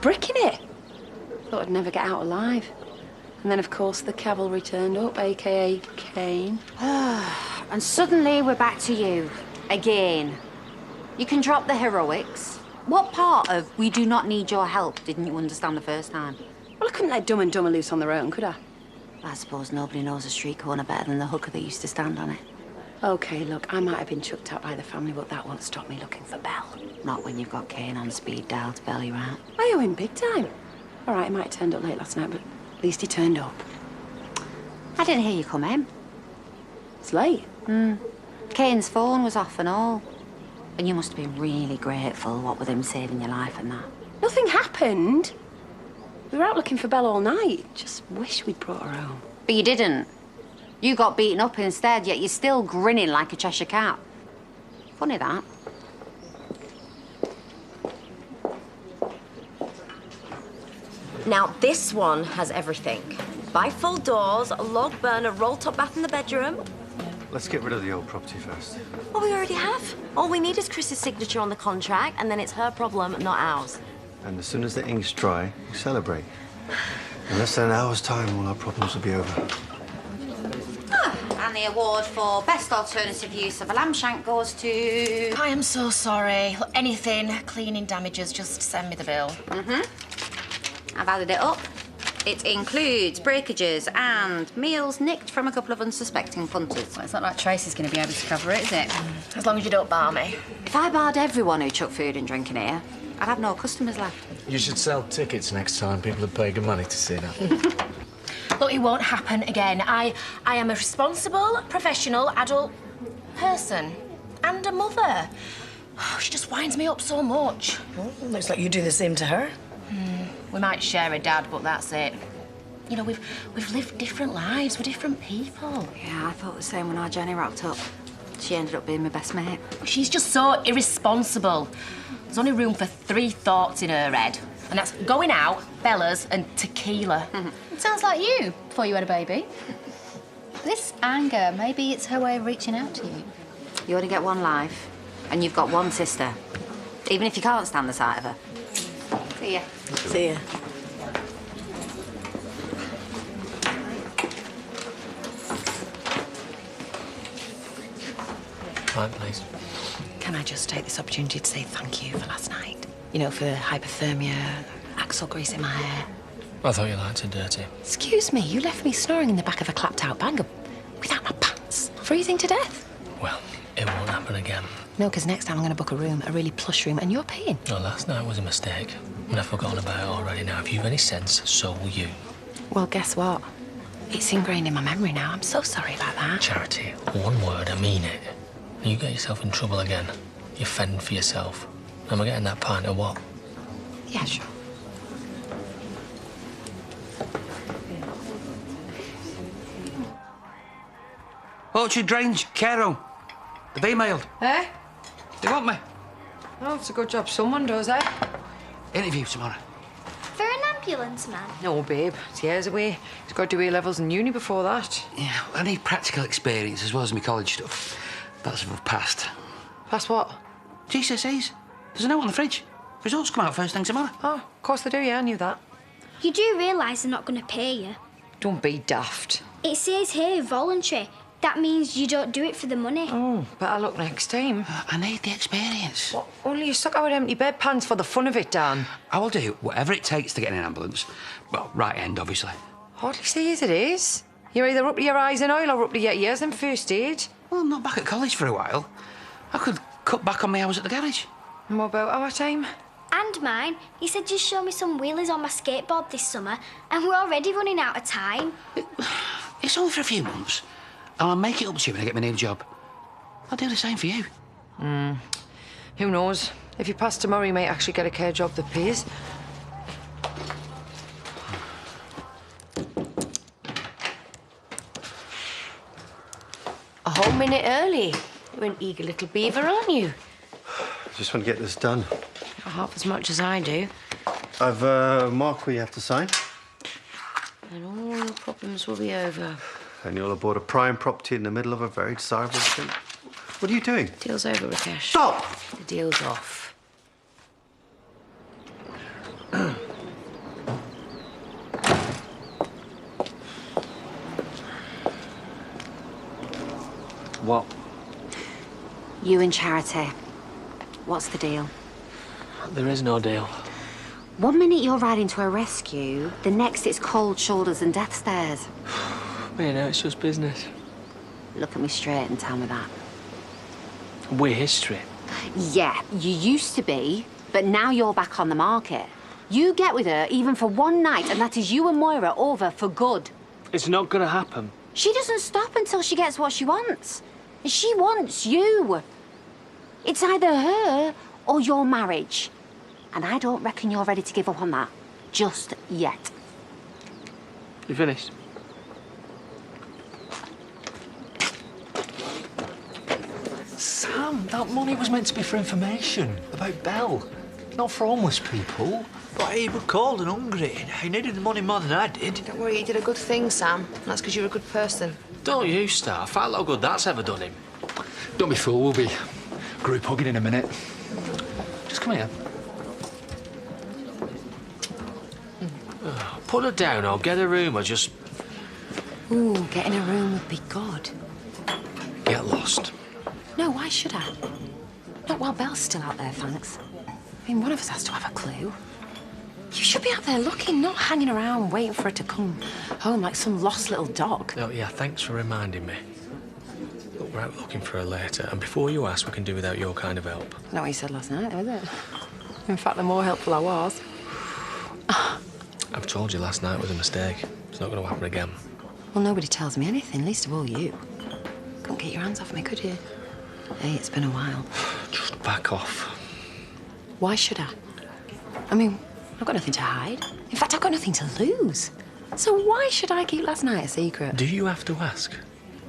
bricking it. Thought I'd never get out alive. And then, of course, the cavalry turned up, a.k.a. Kane. And suddenly we're back to you. Again. You can drop the heroics. What part of "we do not need your help" didn't you understand the first time? Well, I couldn't let Dumb and Dumber loose on their own, could I? I suppose nobody knows a street corner better than the hooker that used to stand on it. OK, look, I might have been chucked out by the family, but that won't stop me looking for Belle. Not when you've got Kane on speed dial to bail you out. I owe him big time. All right, he might have turned up late last night, but at least he turned up. I didn't hear you come in. It's late. Kane's phone was off and all. And you must have been really grateful, what with him saving your life and that. Nothing happened. We were out looking for Belle all night. Just wish we'd brought her home. But you didn't. You got beaten up instead, yet you're still grinning like a Cheshire cat. Funny that. Now, this one has everything. Bifold doors, a log burner, roll-top bath in the bedroom. Let's get rid of the old property first. Well, we already have. All we need is Chris's signature on the contract, and then it's her problem, not ours. And as soon as the ink's dry, we celebrate. In less than an hour's time, all our problems will be over. And the award for best alternative use of a lamb shank goes to... I am so sorry. Look, anything, cleaning damages, just send me the bill. I've added it up. It includes breakages and meals nicked from a couple of unsuspecting punters. Well, it's not like Tracy's going to be able to cover it, is it? As long as you don't bar me. If I barred everyone who chucked food and drink in here, I'd have no customers left. You should sell tickets next time. People would pay good money to see that. Look, it won't happen again. I am a responsible, professional, adult person. And a mother. Oh, she just winds me up so much. Well, looks like you do the same to her. We might share a dad, but that's it. You know, we've lived different lives. We're different people. Yeah, I thought the same when our Jenny rocked up. She ended up being my best mate. She's just so irresponsible. There's only room for 3 thoughts in her head. And that's going out, Bella's, and tequila. It sounds like you, before you had a baby. This anger, maybe it's her way of reaching out to you. You only get one life, and you've got one sister. Even if you can't stand the sight of her. See ya. See ya. Right, please. Can I just take this opportunity to say thank you for last night? You know, for the hypothermia, axle grease in my hair. I thought you liked it dirty. Excuse me, you left me snoring in the back of a clapped-out Banger without my pants, freezing to death. Well, it won't happen again. No, because next time I'm going to book a room, a really plush room, and you're paying. No, last night was a mistake. And I've forgotten about it already now. If you've any sense, so will you. Well, guess what? It's ingrained in my memory now. I'm so sorry about that. Charity, one word, I mean it. You get yourself in trouble again. You fend for yourself. Am I getting that pint or what? Yeah, sure. Orchard Grange, care home. They've emailed. Eh? They want me. Oh, it's a good job someone does, eh? Interview tomorrow. For an ambulance man? No, babe. It's years away. He's got to do A-levels in uni before that. Yeah, I need practical experience as well as my college stuff. That's if I've passed. Pass what? GCSEs. There's a note on the fridge. Results come out first thing tomorrow. Oh, of course they do, yeah, I knew that. You do realise they're not going to pay you? Don't be daft. It says here, voluntary. That means you don't do it for the money. Oh, better luck next time. I need the experience. What? Only you stuck out with empty bedpans for the fun of it, Dan. I will do whatever it takes to get in an ambulance. Well, right end, obviously. Hardly see as it is. You're either up to your eyes in oil or up to your ears in first aid. Well, I'm not back at college for a while. I could cut back on my hours at the garage. And what about our time? And mine. He said just show me some wheelies on my skateboard this summer, and we're already running out of time. It's only for a few months. And I'll make it up to you when I get my new job. I'll do the same for you. Who knows? If you pass tomorrow, you might actually get a care job that pays. A whole minute early. You're an eager little beaver, aren't you? Just want to get this done. Not half as much as I do. I've marked where you have to sign. And all your problems will be over. And you'll have bought a prime property in the middle of a very desirable street. What are you doing? Deal's over, Rakesh. Stop! The deal's off. what? You and Charity. What's the deal? There is no deal. 1 minute you're riding to a rescue, the next it's cold shoulders and death stares. You know, it's just business. Look at me straight and tell me that. We're history. Yeah, you used to be, but now you're back on the market. You get with her even for one night, and that is you and Moira over for good. It's not gonna happen. She doesn't stop until she gets what she wants. And she wants you. It's either her or your marriage. And I don't reckon you're ready to give up on that. Just yet. You finished? Sam, that money was meant to be for information about Belle, not for homeless people. But he was cold and hungry. He needed the money more than I did. Don't worry, you did a good thing, Sam. That's because you're a good person. Don't you start. Find out how good that's ever done him. Don't be fool, we'll be group hugging in a minute. Just come here. Put her down or get a room or just Ooh, getting a room would be good. get lost. No, why should I? Not while Belle's still out there, thanks. I mean, one of us has to have a clue. You should be out there looking, not hanging around waiting for her to come home like some lost little dog. Oh, yeah, thanks for reminding me. Look, we're out looking for her later, and before you ask, we can do without your kind of help. Not what you said last night, was it? In fact, the more helpful I was. I've told you last night was a mistake. It's not going to happen again. Well, nobody tells me anything, least of all you. Couldn't get your hands off me, could you? Hey, it's been a while. Just back off. Why should I? I mean, I've got nothing to hide. In fact, I've got nothing to lose. So why should I keep last night a secret? Do you have to ask?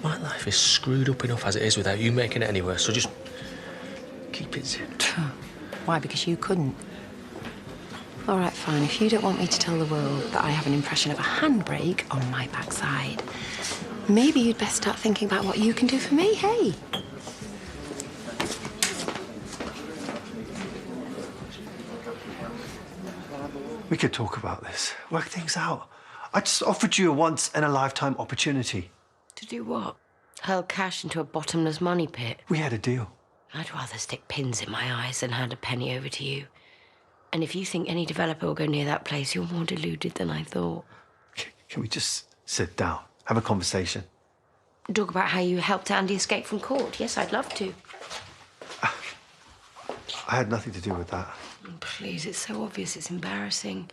My life is screwed up enough as it is without you making it any worse, so just keep it zipped. Why? Because you couldn't. All right, fine. If you don't want me to tell the world that I have an impression of a handbrake on my backside, maybe you'd best start thinking about what you can do for me, hey? We could talk about this, work things out. I just offered you a once-in-a-lifetime opportunity. To do what? Hurl cash into a bottomless money pit? We had a deal. I'd rather stick pins in my eyes than hand a penny over to you. And if you think any developer will go near that place, you're more deluded than I thought. Can we just sit down, have a conversation? Talk about how you helped Andy escape from court. Yes, I'd love to. I had nothing to do with that. Please, it's so obvious, it's embarrassing.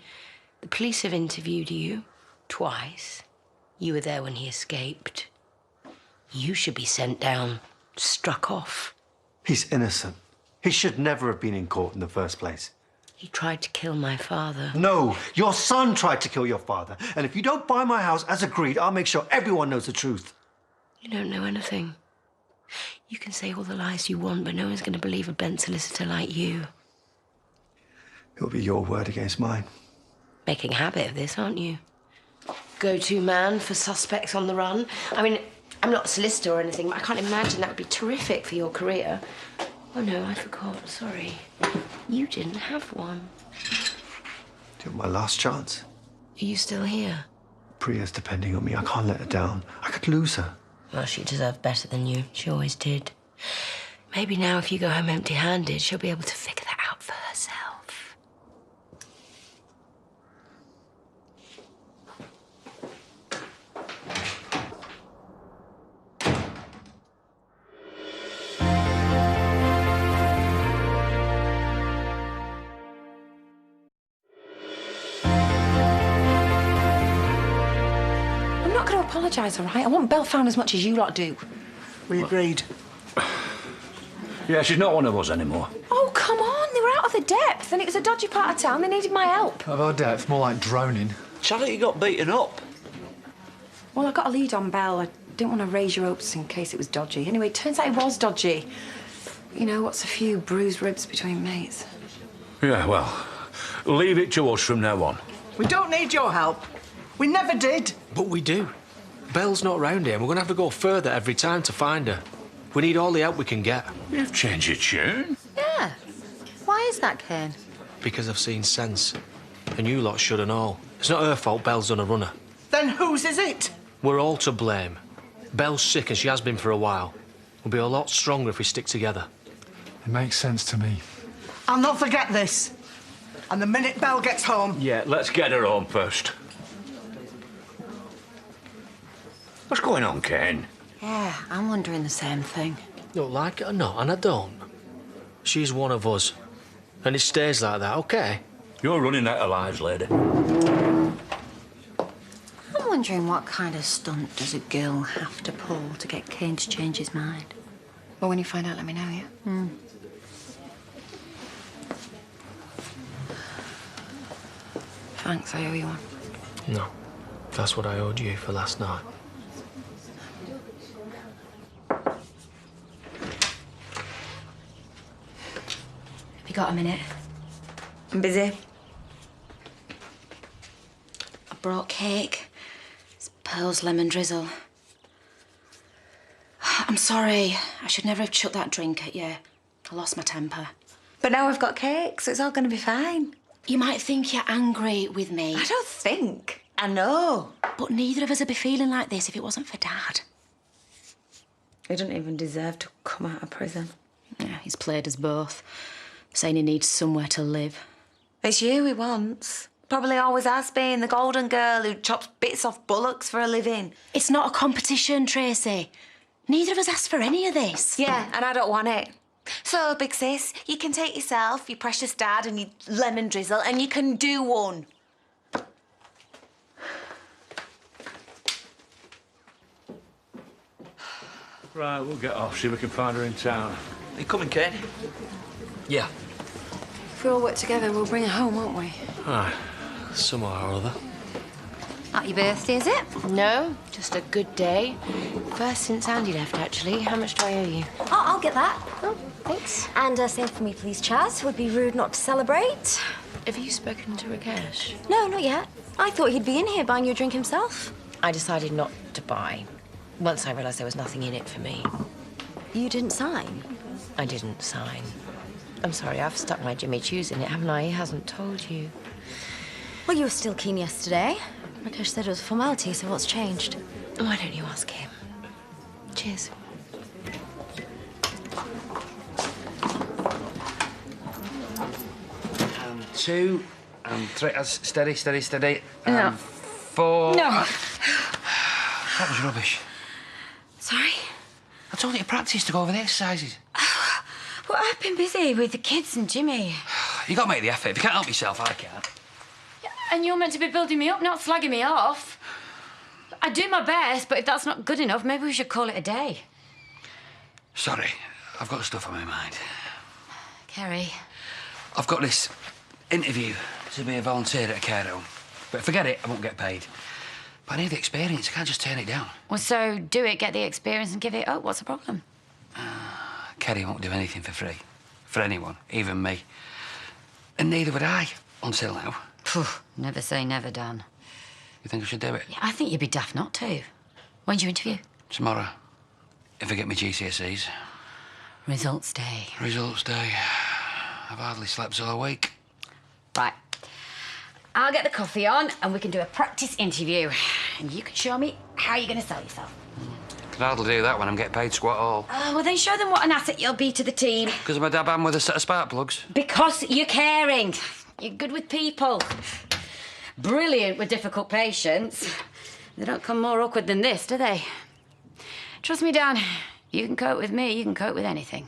The police have interviewed you twice. You were there when he escaped. You should be sent down, struck off. He's innocent. He should never have been in court in the first place. He tried to kill my father. No, your son tried to kill your father. And if you don't buy my house as agreed, I'll make sure everyone knows the truth. You don't know anything. You can say all the lies you want, but no one's going to believe a bent solicitor like you. It'll be your word against mine. Making a habit of this, aren't you? Go-to man for suspects on the run. I mean, I'm not a solicitor or anything, but I can't imagine that would be terrific for your career. Oh, no, I forgot. Sorry. You didn't have one. You're my last chance. Are you still here? Priya's depending on me. I can't let her down. I could lose her. Well, she deserved better than you. She always did. Maybe now, if you go home empty-handed, she'll be able to figure that out for herself. Apologise, all right? I want Belle found as much as you lot do. We agreed. Yeah, she's not one of us anymore. Oh, come on. They were out of the depth and it was a dodgy part of town. They needed my help. Of our depth, more like drowning. Charity got beaten up. Well, I got a lead on Belle. I didn't want to raise your hopes in case it was dodgy. Anyway, it turns out it was dodgy. You know, what's a few bruised ribs between mates? Yeah, well, leave it to us from now on. We don't need your help. We never did. But we do. Belle's not round here, and we're going to have to go further every time to find her. We need all the help we can get. You've changed your tune. Yeah. Why is that, Kane? Because I've seen sense. And you lot should and all. It's not her fault Belle's done a runner. Then whose is it? We're all to blame. Belle's sick and she has been for a while. We'll be a lot stronger if we stick together. It makes sense to me. I'll not forget this. And the minute Belle gets home... Yeah, let's get her home first. What's going on, Ken? Yeah, I'm wondering the same thing. Look, like it or not, and I don't. She's one of us. And it stays like that, OK? You're running out of lies, lady. I'm wondering what kind of stunt does a girl have to pull to get Kane to change his mind? Well, when you find out, let me know, yeah? Thanks, I owe you one. No. That's what I owed you for last night. Have you got a minute? I'm busy. I brought cake. It's Pearl's lemon drizzle. I'm sorry. I should never have chucked that drink at you. I lost my temper. But now we've got cake, so it's all going to be fine. You might think you're angry with me. I don't think. I know. But neither of us would be feeling like this if it wasn't for Dad. He doesn't even deserve to come out of prison. Yeah, he's played us both, saying he needs somewhere to live. It's you he wants. Probably always has been, the golden girl who chops bits off bullocks for a living. It's not a competition, Tracy. Neither of us asked for any of this. Yeah, and I don't want it. So, big sis, you can take yourself, your precious dad and your lemon drizzle, and you can do one. Right, we'll get off, see if we can find her in town. Are you coming, Ken? Yeah. If we all work together, we'll bring her home, won't we? Aye. Somehow or other. Not your birthday, is it? No, just a good day. First since Andy left, actually. How much do I owe you? Oh, I'll get that. Oh, thanks. And same for me, please, Chaz. Would be rude not to celebrate. Have you spoken to Rakesh? No, not yet. I thought he'd be in here buying you a drink himself. I decided not to buy. Once I realised there was nothing in it for me. You didn't sign? I didn't sign. I'm sorry, I've stuck my Jimmy Choos in it, haven't I? He hasn't told you. Well, you were still keen yesterday. Rakesh said it was a formality, so what's changed? Why don't you ask him? Cheers. And 2, and 3. Steady, steady, steady. No. 4. No. That was rubbish. Sorry? I told you to practice to go over the exercises. Well, I've been busy with the kids and Jimmy. You got to make the effort. If you can't help yourself, I can't. And you're meant to be building me up, not slagging me off. I do my best, but if that's not good enough, maybe we should call it a day. Sorry, I've got stuff on my mind. Kerry. I've got this interview to be a volunteer at a care home. But forget it, I won't get paid. But I need the experience, I can't just turn it down. Well, so do it, get the experience and give it up. What's the problem? Kerry won't do anything for free. For anyone, even me. And neither would I, until now. Never say never, Dan. You think I should do it? Yeah, I think you'd be daft not to. When's your interview? Tomorrow. If I get my GCSEs. Results day. Results day. I've hardly slept all week. Right. I'll get the coffee on and we can do a practice interview. And you can show me how you're going to sell yourself. Can hardly do that when I'm getting paid squat all. Well, then show them what an asset you'll be to the team. Because I'm a dab hand with a set of spark plugs. Because you're caring. You're good with people. Brilliant with difficult patients. They don't come more awkward than this, do they? Trust me, Dan. You can cope with me, you can cope with anything.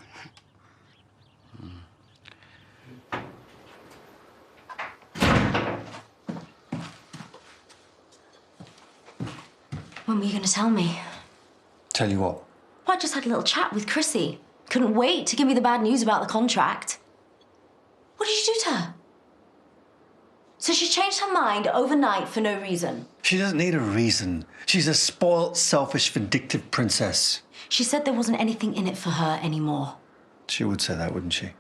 When were you going to tell me? Tell you what? Well, I just had a little chat with Chrissy. Couldn't wait to give me the bad news about the contract. What did you do to her? So she changed her mind overnight for no reason. She doesn't need a reason. She's a spoilt, selfish, vindictive princess. She said there wasn't anything in it for her anymore. She would say that, wouldn't she?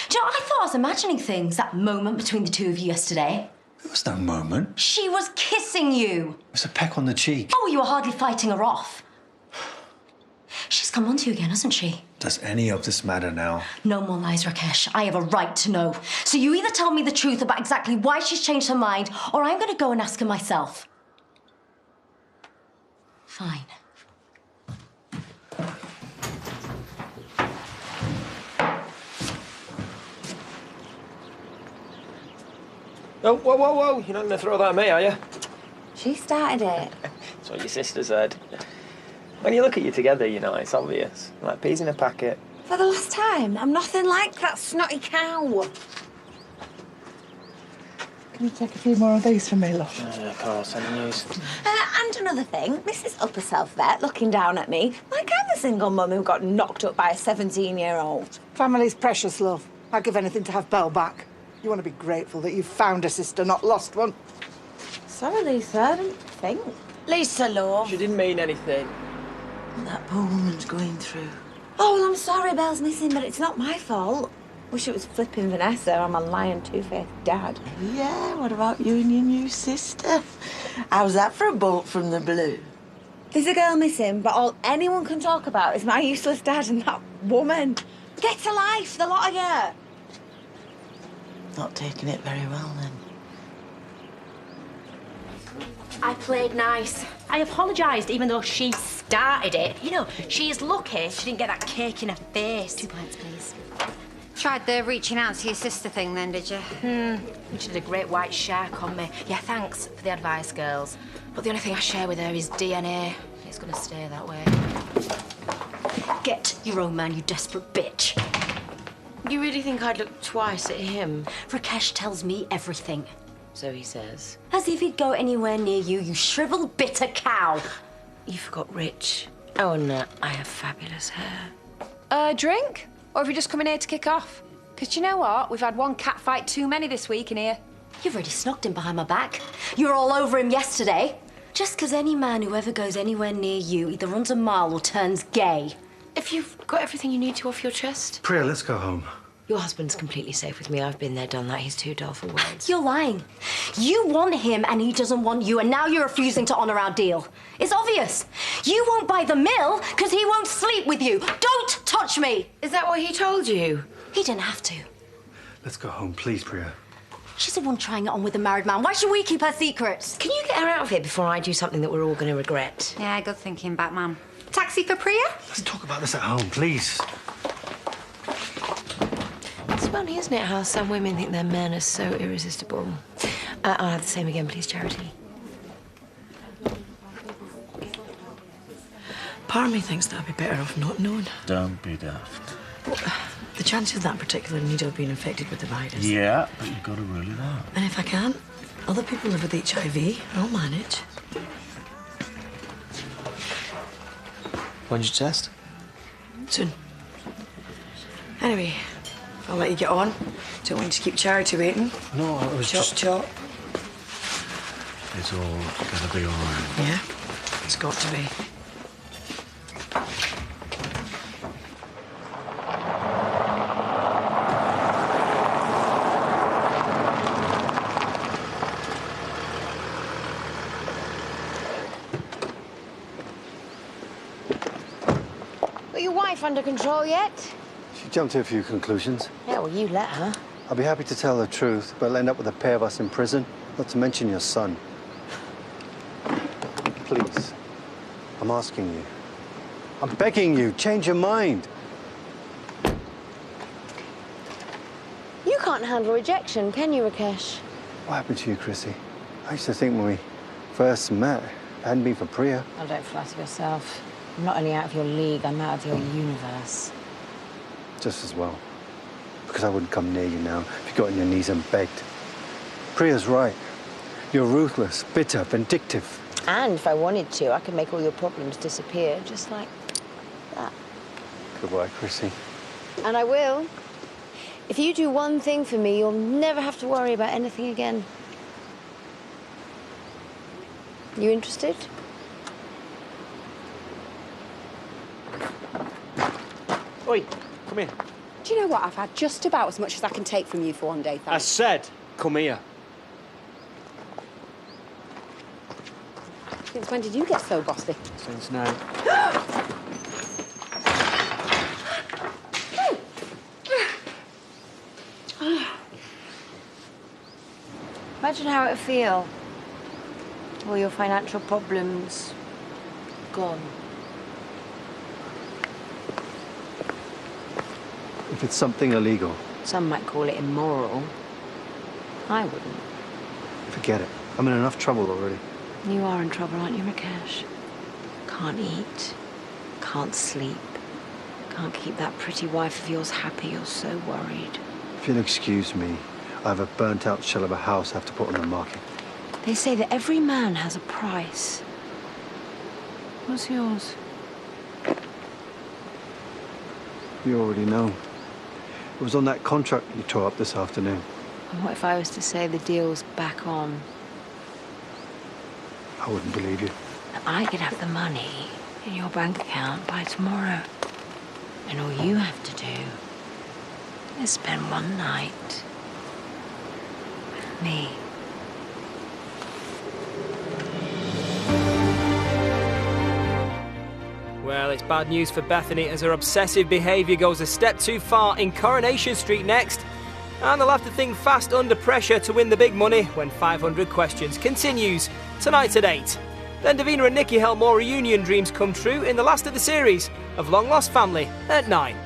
Do you know, I thought I was imagining things, that moment between the two of you yesterday. There was no moment. She was kissing you. It was a peck on the cheek. Oh, you were hardly fighting her off. She's come on to you again, hasn't she? Does any of this matter now? No more lies, Rakesh. I have a right to know. So you either tell me the truth about exactly why she's changed her mind, or I'm going to go and ask her myself. Fine. Oh, whoa, whoa, whoa. You're not going to throw that at me, are you? She started it. That's what your sister said. When you look at you together, you know, it's obvious. Like peas in a packet. For the last time, I'm nothing like that snotty cow. Can you take a few more of these for me, love? Of course, any news? And another thing, Mrs. Upper Self there, looking down at me, like I'm a single mum who got knocked up by a 17-year-old. Family's precious, love. I'd give anything to have Belle back. You want to be grateful that you've found a sister, not lost one. Sorry, Lisa, I didn't think. Lisa, love. She didn't mean anything. That poor woman's going through. Oh, well, I'm sorry Belle's missing, but it's not my fault. Wish it was flipping Vanessa. I'm a lying, two-faced dad. Yeah, what about you and your new sister? How's that for a bolt from the blue? There's a girl missing, but all anyone can talk about is my useless dad and that woman. Get to life, the lot of you. Not taking it very well, then. I played nice. I apologised, even though she started it. You know, she is lucky she didn't get that cake in her face. 2 pints, please. Tried the reaching out to your sister thing then, did you? She did a great white shark on me. Yeah, thanks for the advice, girls. But the only thing I share with her is DNA. It's gonna stay that way. Get your own man, you desperate bitch. You really think I'd look twice at him? Rakesh tells me everything. So he says. As if he'd go anywhere near you, you shriveled, bitter cow. You forgot Rich. Oh, and I have fabulous hair. Drink? Or have you just come in here to kick off? Because you know what? We've had one cat fight too many this week in here. You've already snogged him behind my back. You were all over him yesterday. Just because any man who ever goes anywhere near you either runs a mile or turns gay. If you've got everything you need to off your chest. Priya, let's go home. Your husband's completely safe with me. I've been there, done that. He's too dull for words. You're lying. You want him and he doesn't want you, and now you're refusing to honour our deal. It's obvious. You won't buy the mill because he won't sleep with you. Don't touch me. Is that what he told you? He didn't have to. Let's go home, please, Priya. She's the one trying it on with a married man. Why should we keep her secrets? Can you get her out of here before I do something that we're all going to regret? Yeah, good thinking, Batman. Taxi for Priya? Let's talk about this at home, please. It's funny, isn't it, how some women think their men are so irresistible? I'll have the same again, please, Charity. Part of me thinks that I'd be better off not knowing. Don't be daft. The chances of that particular needle being infected with the virus. Yeah, but you've got to rule it out. And if I can't, other people live with HIV. I'll manage. When's your test? Soon. Anyway, I'll let you get on. Don't want you to keep Charity waiting. No, I was chop, just... Chop, It's all gonna be all right. Yeah, it's got to be. Got your wife under control yet? She jumped to a few conclusions. Yeah, well, you let her. I'll be happy to tell the truth, but I'll end up with a pair of us in prison, not to mention your son. Please, I'm asking you. I'm begging you, change your mind. You can't handle rejection, can you, Rakesh? What happened to you, Chrissy? I used to think when we first met, it hadn't been for Priya. Oh, don't flatter yourself. I'm not only out of your league, I'm out of your universe. Just as well. Because I wouldn't come near you now if you got on your knees and begged. Priya's right. You're ruthless, bitter, vindictive. And if I wanted to, I could make all your problems disappear, just like that. Goodbye, Chrissy. And I will. If you do one thing for me, you'll never have to worry about anything again. You interested? Oi, come here. Do you know what? I've had just about as much as I can take from you for one day, thanks. I said, come here. Since when did you get so bossy? Since now. Imagine how it'd feel. All your financial problems gone. If it's something illegal. Some might call it immoral. I wouldn't. Forget it. I'm in enough trouble already. You are in trouble, aren't you, Rakesh? Can't eat, can't sleep, can't keep that pretty wife of yours happy. You're so worried. If you'll excuse me, I have a burnt-out shell of a house I have to put on the market. They say that every man has a price. What's yours? You already know. It was on that contract you tore up this afternoon. And what if I was to say the deal's back on? I wouldn't believe you. I could have the money in your bank account by tomorrow. And all you have to do is spend one night with me. Well, it's bad news for Bethany as her obsessive behaviour goes a step too far in Coronation Street next. And they'll have to think fast under pressure to win the big money when 500 Questions continues tonight at 8. Then Davina and Nikki help more reunion dreams come true in the last of the series of Long Lost Family at 9.